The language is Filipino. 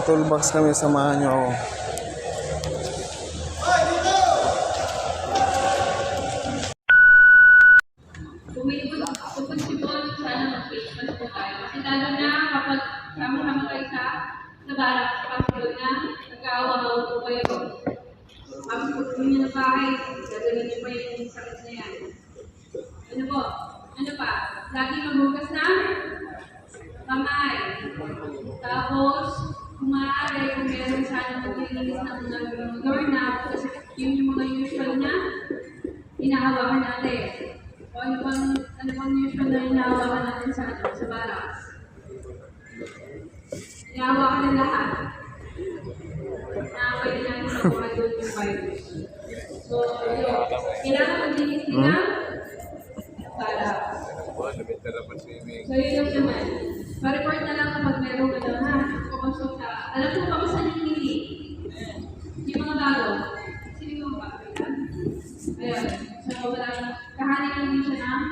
toolbox kami, samahan nyo ako. Pupun-sipon, sana mag-Christmas po tayo. Kasi lalo na kapag sama-sama kayo sa barak, kapag na nagkaawa-awa po kayo. Kapag po nyo na bahay, gagawin nyo pa yung sakit na yan. Ano po? Ano pa? Lagi maghugas na kamay. Tapos, kung maaari, kung meron sana maglilinis ng mga doorknob, kasi yun yung mga usual na inahawakan natin. O ano bang usual na inahawakan natin sa baras? Inahawakan ng lahat. Na pwede natin makuha doon yung virus. So, yun. Kailangan maglinis din ng baras. So, yun yung naman. Pa-report na lang kapag meron ka na, ha? Kumusok na. Alam ko kami saan yung hindi. Yung mga bago. Sino yung mga bago? Ayun. So, walang kahanin lang din siya ng